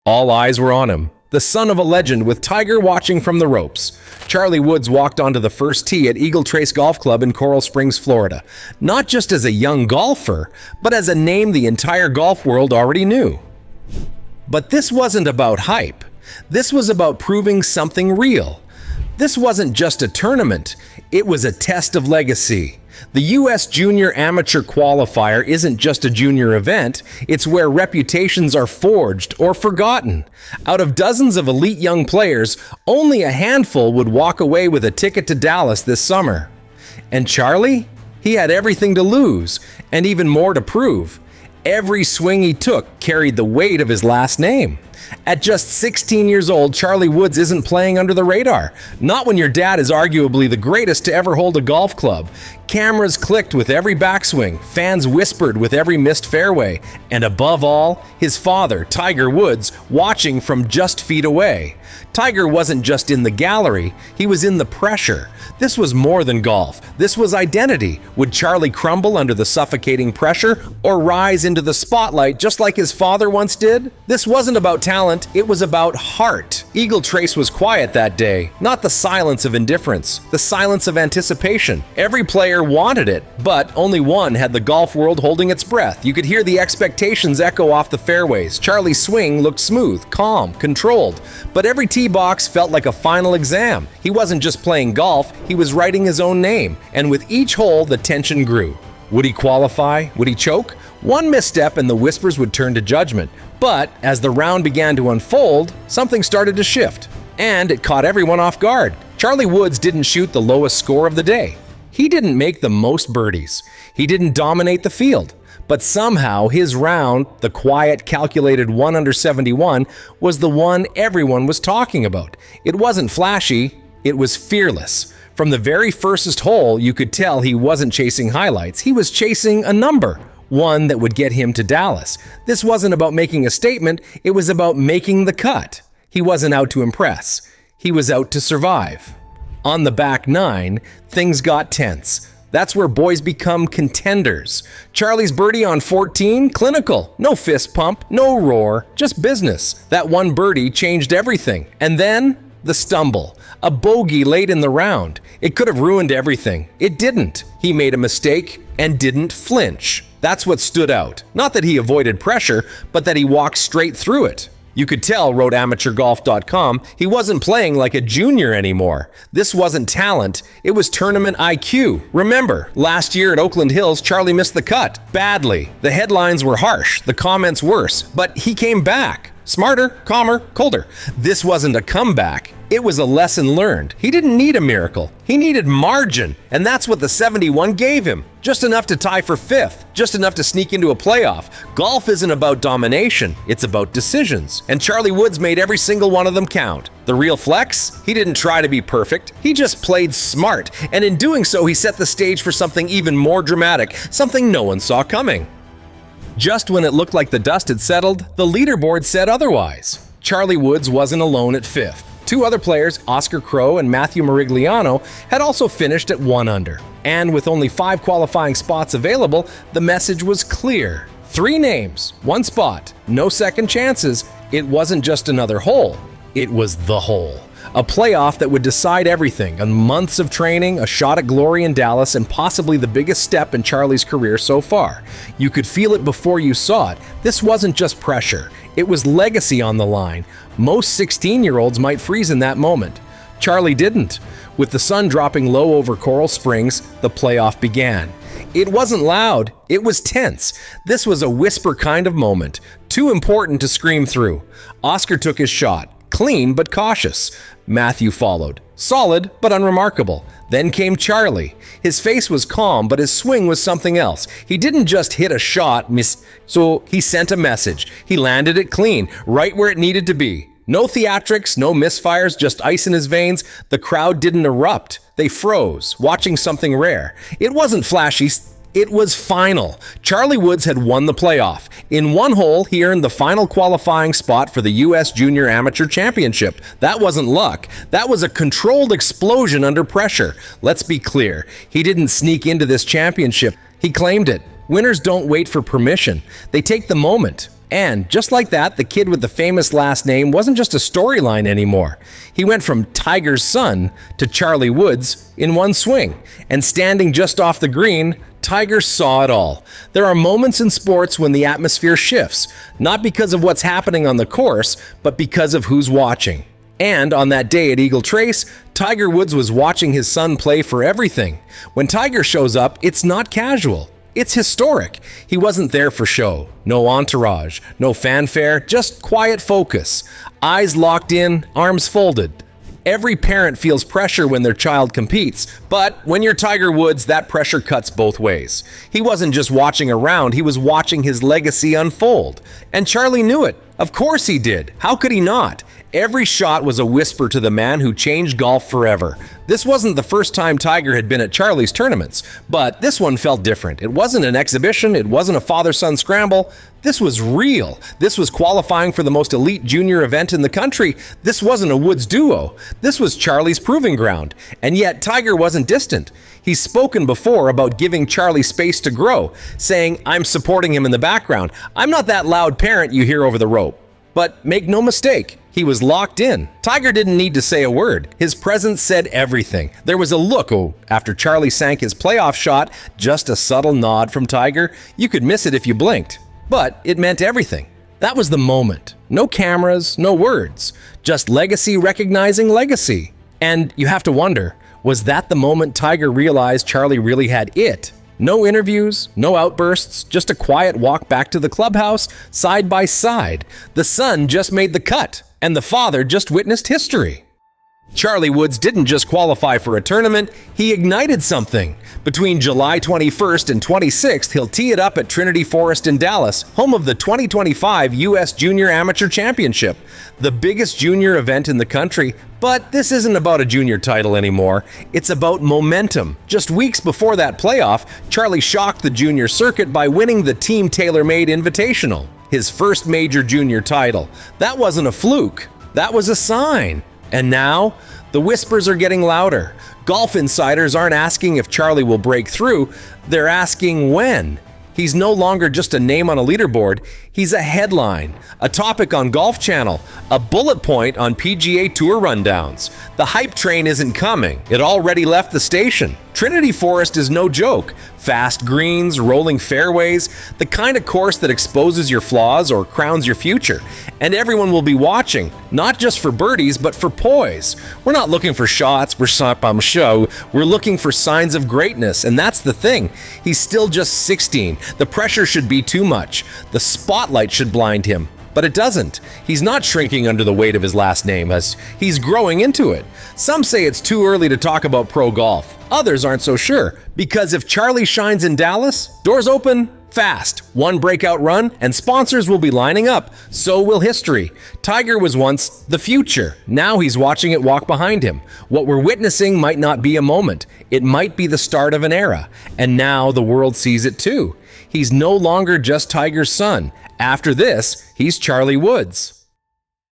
All eyes were on him, the son of a legend with Tiger watching from the ropes. Charlie Woods walked onto the first tee at Eagle Trace Golf Club in Coral Springs, Florida, not just as a young golfer, but as a name the entire golf world already knew. But this wasn't about hype. This was about proving something real. This wasn't just a tournament, it was a test of legacy. The U.S. Junior Amateur Qualifier isn't just a junior event, it's where reputations are forged or forgotten. Out of dozens of elite young players, only a handful would walk away with a ticket to Dallas this summer. And Charlie? He had everything to lose, and even more to prove. Every swing he took carried the weight of his last name. At just 16 years old, Charlie Woods isn't playing under the radar. Not when your dad is arguably the greatest to ever hold a golf club. Cameras clicked with every backswing, fans whispered with every missed fairway, and above all, his father, Tiger Woods, watching from just feet away. Tiger wasn't just in the gallery, he was in the pressure. This was more than golf. This was identity. Would Charlie crumble under the suffocating pressure or rise into the spotlight just like his father once did? This wasn't about talent, it was about heart. Eagle Trace was quiet that day, not the silence of indifference, the silence of anticipation. Every player wanted it, but only one had the golf world holding its breath. You could hear the expectations echo off the fairways. Charlie's swing looked smooth, calm, controlled, but every tee box felt like a final exam. He wasn't just playing golf, he was writing his own name, and with each hole the tension grew. Would he qualify? Would he choke? One misstep and the whispers would turn to judgment. But as the round began to unfold, something started to shift, and it caught everyone off guard. Charlie Woods didn't shoot the lowest score of the day. He didn't make the most birdies. He didn't dominate the field. But somehow his round, the quiet, calculated 1 under 71, was the one everyone was talking about. It wasn't flashy, it was fearless. From the very first hole, you could tell he wasn't chasing highlights. He was chasing a number, one that would get him to Dallas. This wasn't about making a statement, it was about making the cut. He wasn't out to impress. He was out to survive. On the back nine, things got tense. That's where boys become contenders. Charlie's birdie on 14, clinical. No fist pump, no roar, just business. That one birdie changed everything. And then, the stumble. A bogey late in the round. It could have ruined everything. It didn't. He made a mistake and didn't flinch. That's what stood out. Not that he avoided pressure, but that he walked straight through it. You could tell, wrote AmateurGolf.com, he wasn't playing like a junior anymore. This wasn't talent, it was tournament IQ. Remember, last year at Oakland Hills, Charlie missed the cut. Badly. The headlines were harsh, the comments worse, but he came back. Smarter, calmer, colder. This wasn't a comeback. It was a lesson learned. He didn't need a miracle. He needed margin, and that's what the 71 gave him. Just enough to tie for 5th, just enough to sneak into a playoff. Golf isn't about domination, it's about decisions. And Charlie Woods made every single one of them count. The real flex? He didn't try to be perfect. He just played smart, and in doing so, he set the stage for something even more dramatic, something no one saw coming. Just when it looked like the dust had settled, the leaderboard said otherwise. Charlie Woods wasn't alone at 5th. Two other players, Oscar Crowe and Matthew Morigliano, had also finished at 1 under. And with only 5 qualifying spots available, the message was clear. 3 names, 1 spot, no second chances. It wasn't just another hole, it was the hole. A playoff that would decide everything, and months of training, a shot at glory in Dallas, and possibly the biggest step in Charlie's career so far. You could feel it before you saw it. This wasn't just pressure, it was legacy on the line. Most 16-year-olds might freeze in that moment. Charlie didn't. With the sun dropping low over Coral Springs, the playoff began. It wasn't loud, it was tense. This was a whisper kind of moment, too important to scream through. Oscar took his shot. Clean but cautious. Matthew followed. Solid but unremarkable. Then came Charlie. His face was calm, but his swing was something else. He didn't just hit a shot, so he sent a message. He landed it clean, right where it needed to be. No theatrics, no misfires, just ice in his veins. The crowd didn't erupt. They froze, watching something rare. It wasn't flashy. It was final. Charlie Woods had won the playoff. In 1 hole, he earned the final qualifying spot for the U.S. Junior Amateur Championship. That wasn't luck. That was a controlled explosion under pressure. Let's be clear. He didn't sneak into this championship. He claimed it. Winners don't wait for permission. They take the moment. And just like that, the kid with the famous last name wasn't just a storyline anymore. He went from Tiger's son to Charlie Woods in one swing. And standing just off the green, Tiger saw it all. There are moments in sports when the atmosphere shifts, not because of what's happening on the course, but because of who's watching. And on that day at Eagle Trace, Tiger Woods was watching his son play for everything. When Tiger shows up, it's not casual. It's historic. He wasn't there for show. No entourage, no fanfare, just quiet focus. Eyes locked in, arms folded. Every parent feels pressure when their child competes, but when you're Tiger Woods, that pressure cuts both ways. He wasn't just watching around, he was watching his legacy unfold. And Charlie knew it. Of course he did. How could he not? Every shot was a whisper to the man who changed golf forever. This wasn't the first time Tiger had been at Charlie's tournaments, but this one felt different. It wasn't an exhibition, it wasn't a father-son scramble. This was real. This was qualifying for the most elite junior event in the country. This wasn't a Woods duo. This was Charlie's proving ground. And yet Tiger wasn't distant. He's spoken before about giving Charlie space to grow, saying, "I'm supporting him in the background. I'm not that loud parent you hear over the rope." But make no mistake, he was locked in. Tiger didn't need to say a word. His presence said everything. There was a look after Charlie sank his playoff shot, just a subtle nod from Tiger. You could miss it if you blinked. But it meant everything. That was the moment. No cameras, no words. Just legacy recognizing legacy. And you have to wonder, was that the moment Tiger realized Charlie really had it? No interviews, no outbursts, just a quiet walk back to the clubhouse, side by side. The son just made the cut, and the father just witnessed history. Charlie Woods didn't just qualify for a tournament, he ignited something. Between July 21st and 26th, he'll tee it up at Trinity Forest in Dallas, home of the 2025 U.S. Junior Amateur Championship, the biggest junior event in the country. But this isn't about a junior title anymore, it's about momentum. Just weeks before that playoff, Charlie shocked the junior circuit by winning the Team TaylorMade Invitational, his first major junior title. That wasn't a fluke, that was a sign. And now, the whispers are getting louder. Golf insiders aren't asking if Charlie will break through, they're asking when. He's no longer just a name on a leaderboard, he's a headline, a topic on Golf Channel, a bullet point on PGA Tour rundowns. The hype train isn't coming, it already left the station. Trinity Forest is no joke. Fast greens, rolling fairways, the kind of course that exposes your flaws or crowns your future. And everyone will be watching, not just for birdies, but for poise. We're not looking for shots, we're looking for signs of greatness, and that's the thing. He's still just 16. The pressure should be too much. The spotlight should blind him. But it doesn't. He's not shrinking under the weight of his last name, as he's growing into it. Some say it's too early to talk about pro golf. Others aren't so sure, because if Charlie shines in Dallas, doors open fast. One breakout run, and sponsors will be lining up. So will history. Tiger was once the future. Now he's watching it walk behind him. What we're witnessing might not be a moment. It might be the start of an era. And now the world sees it too. He's no longer just Tiger's son. After this, he's Charlie Woods.